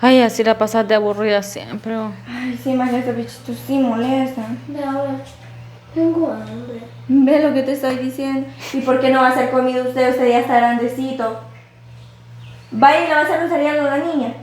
Ay, así la pasas de aburrida siempre. Ay, sí, más que estos bichitos sí molestan. Ve ahora, tengo hambre. Ve lo que te estoy diciendo. ¿Y por qué no va a hacer comida usted? Usted ya está grandecito. Vaya y le va a hacer un cereal a la niña.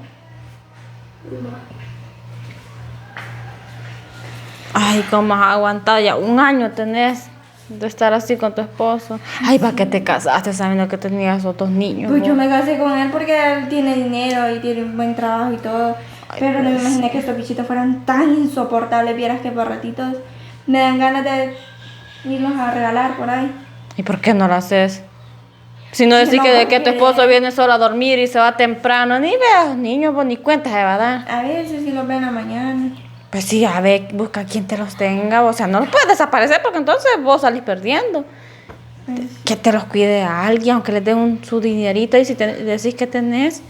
Ay, cómo has aguantado. Ya 1 año tenés de estar así con tu esposo. Ay, ¿para qué te casaste sabiendo que tenías otros niños? Pues vos? yo me casé con él porque él tiene dinero y tiene un buen trabajo y todo. Ay, Pero no me pues. imaginé que estos bichitos fueran tan insoportables. Vieras que por ratitos me dan ganas de irlos a regalar por ahí. ¿Y por qué no lo haces? Si no decís No, que de que tu porque- esposo viene solo a dormir y se va temprano, ni veas niños, vos ni cuenta se va a dar. A veces sí los ven a la mañana. Pues sí, a ver, busca quien te los tenga. O sea, no los puedes desaparecer porque entonces vos salís perdiendo. Pues, Que te los cuide a alguien, aunque les den su dinerito y si decís que tenés.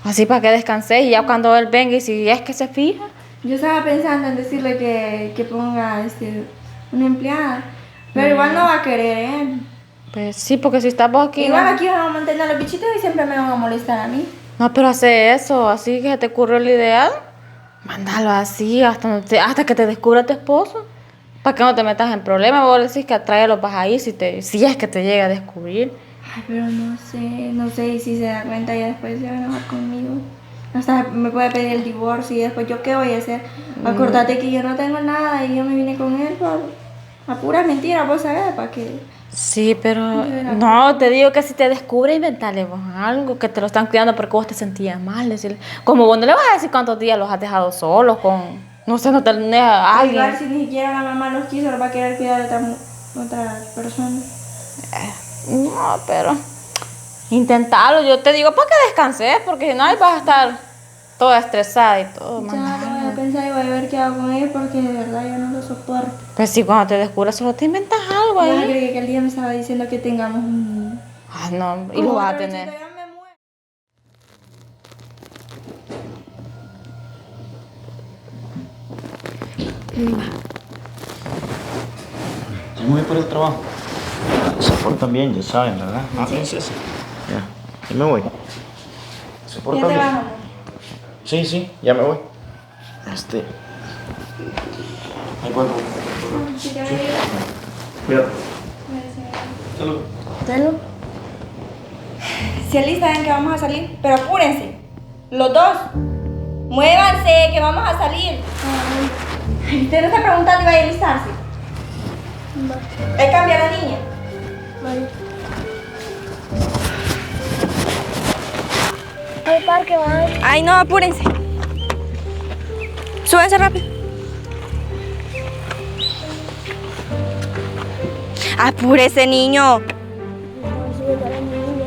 Así para que descanses y ya cuando él venga y si es que se fija. yo estaba pensando en decirle que ponga una empleada. Pero igual no va a querer él. Pues sí, porque si estás vos aquí. Igual No, aquí vamos a mantener a los bichitos y siempre me van a molestar a mí. no, pero hace eso, así que se te ocurrió la idea. Mándalo así hasta que te descubra tu esposo. Para que no te metas en problemas. Vos decís que atrae los vas a ir si es que te llega a descubrir. Ay, pero no sé, y si se da cuenta ya después se va a enojar conmigo. Hasta me puede pedir el divorcio y después yo qué voy a hacer. Acordate que yo no tengo nada y yo me vine con él por a puras mentiras, vos sabés, para que... Sí, pero De verdad. no, te digo que si te descubre, inventale vos algo, que te lo están cuidando porque vos te sentías mal. Decirle, como vos no le vas a decir cuántos días los has dejado solos con, no sé, no tenés a alguien. Igual si ni siquiera la mamá los quiso, los va a querer cuidar otra persona. No, pero intentalo, yo te digo para que descanses, porque si no ahí vas a estar toda estresada y todo. Ya mamá. lo voy a pensar y voy a ver qué hago con él porque de verdad yo no lo soporto. Pues sí, cuando te descubras solo te inventas algo Ya ahí. creí que el día me estaba diciendo que tengamos un niño. Ah, no, y lo vas a tener. Ya me muero. Sí, muy bien por el trabajo. Se portan bien, ya saben, ¿verdad? Ah, princesa. Ya, ya me voy. Se Ya portan te bien. vas, amor. Sí, ya me voy. Ahí vuelvo. Sí, te voy a ir. Cuidado. Salud. Dalo. Si alista, ven que vamos a salir, pero apúrense. Los dos. Muévanse, que vamos a salir. Ay, usted no está preguntando y va a alistarse. Él cambia a la niña. Vale. Al parque van. Ay, no, apúrense. Súbense rápido. Apúrese, niño. Vamos a subir a la niña.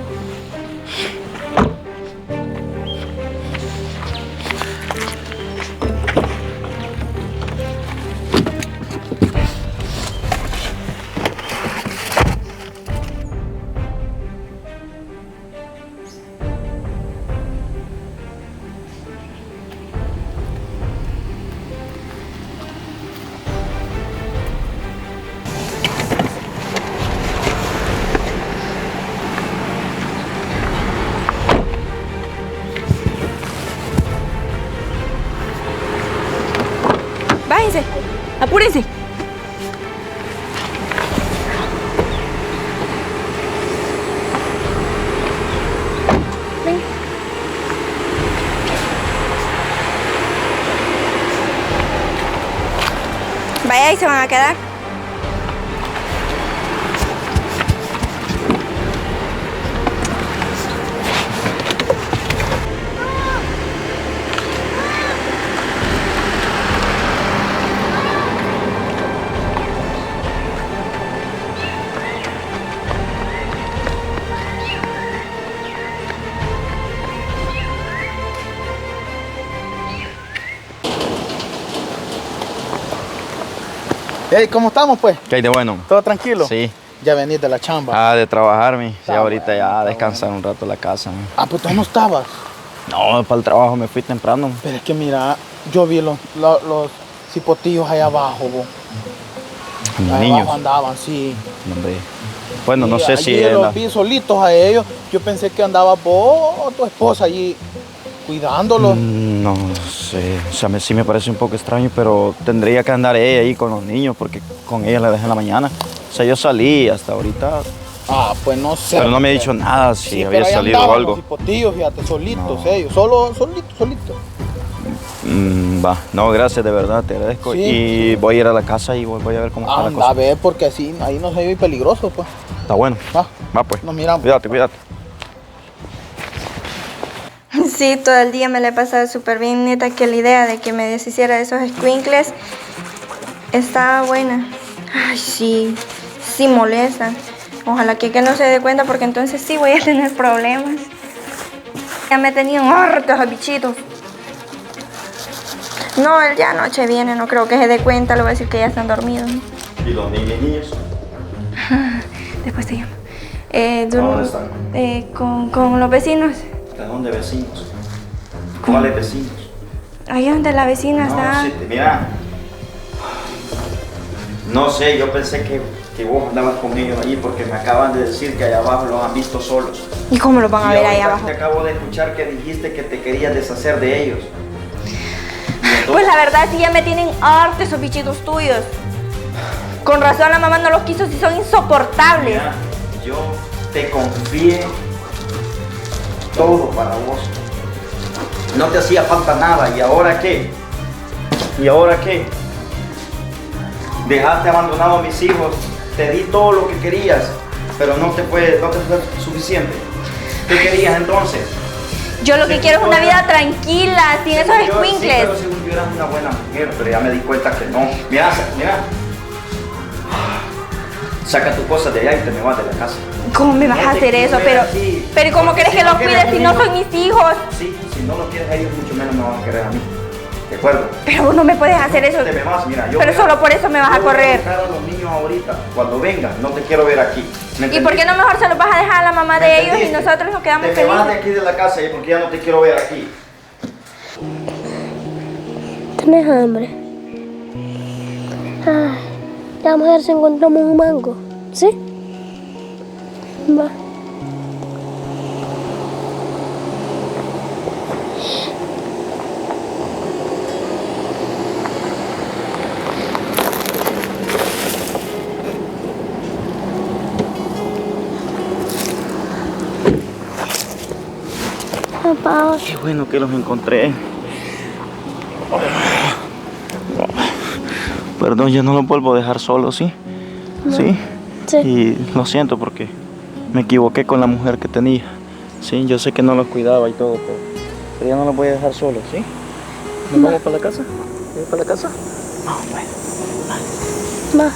Bájense. Apúrense. Vaya, ahí se van a quedar. Hey, ¿cómo estamos pues? ¿Qué hay de bueno? ¿Todo tranquilo? Sí. Ya venís de la chamba. Ah, de trabajar, mi. Sí, Está ahorita bueno, ya a está descansar un rato en la casa, mi. Ah, pues tú no estabas. No, para el trabajo me fui temprano. Pero es que mira, yo vi los cipotillos allá abajo, bo. Los Allá niños. abajo andaban, sí. Hombre. Bueno, no Y sé si allí es los vi solitos a ellos. Yo pensé que andaba vos o tu esposa allí cuidándolo. No sé, o sea, sí me parece un poco extraño, pero tendría que andar ella ahí con los niños porque con ella la dejé en la mañana. O sea, yo salí hasta ahorita, Ah, pues no sé. pero no me ha dicho nada si Sí, había pero ahí salido o andaban algo. los hipotillos, fíjate, solitos No. ellos, solitos. Va, no, gracias, de verdad, te agradezco. Sí. Y voy a ir a la casa y voy a ver cómo está la Anda, cosa. a ver, porque así, ahí no se ve peligroso, pues. Está bueno. Va, Va pues. nos miramos. Cuídate, cuídate. Sí, todo el día me la he pasado súper bien, neta, que la idea de que me deshiciera de esos squinkles estaba buena. Ay, sí, sí molestan. Ojalá que no se dé cuenta porque entonces sí voy a tener problemas. Ya me tenían hartos esos bichitos. No, él ya anoche viene, no creo que se dé cuenta, le voy a decir que ya están dormidos. ¿Y los niños? Después te llamo. ¿Dónde están? Con los vecinos. ¿De dónde vecinos? ¿Cuáles vecinos? Ahí donde la vecina está. No, mira. No sé, yo pensé que vos andabas con ellos ahí porque me acaban de decir que allá abajo los han visto solos. ¿Y cómo los van a Y ver ahí ahorita abajo? te acabo de escuchar que dijiste que te querías deshacer de ellos. Pues la verdad sí ya me tienen hartos esos bichitos tuyos. Con razón la mamá no los quiso, si son insoportables. Mira, yo te confié todo para vos. No te hacía falta nada. ¿Y ahora qué? ¿Y ahora qué? Dejaste abandonado a mis hijos. Te di todo lo que querías, pero no te fue suficiente. ¿Qué querías entonces? Yo lo que quiero es una vida tranquila, sin esos Sí, squinkles. pero según yo eras una buena mujer, pero ya me di cuenta que no. Mira, mira. Saca tus cosas de allá y te me vas de la casa. ¿Cómo me vas a No te hacer quiero eso? ver Pero, aquí. pero ¿cómo Porque quieres que no los quieres cuide si no conmigo. son mis hijos? Sí, si no lo quieres a ellos, mucho menos me van a querer a mí. ¿De acuerdo? Pero vos no me puedes hacer eso. Te me vas, mira, yo Pero voy a- solo por eso me vas a yo voy correr. buscar a los niños ahorita. Cuando vengan, no te quiero ver aquí. ¿Me ¿Y por qué no entendiste? mejor se los vas a dejar a la mamá ¿Me de ellos y entendiste? nosotros nos quedamos Te me vas de felices? aquí de la casa porque ya no te quiero ver aquí. ¿Tienes hambre? Ay, ya vamos a ver si encontramos un mango. ¿Sí? Va. Papá, Qué bueno que los encontré. Perdón, yo no los vuelvo a dejar solos, ¿sí? ¿Sí? sí. Y lo siento porque me equivoqué con la mujer que tenía. Sí, yo sé que no los cuidaba y todo, pero ya no los voy a dejar solos, ¿sí? ¿Nos vamos para la casa? ¿Vamos para la casa? Vamos, pues. va.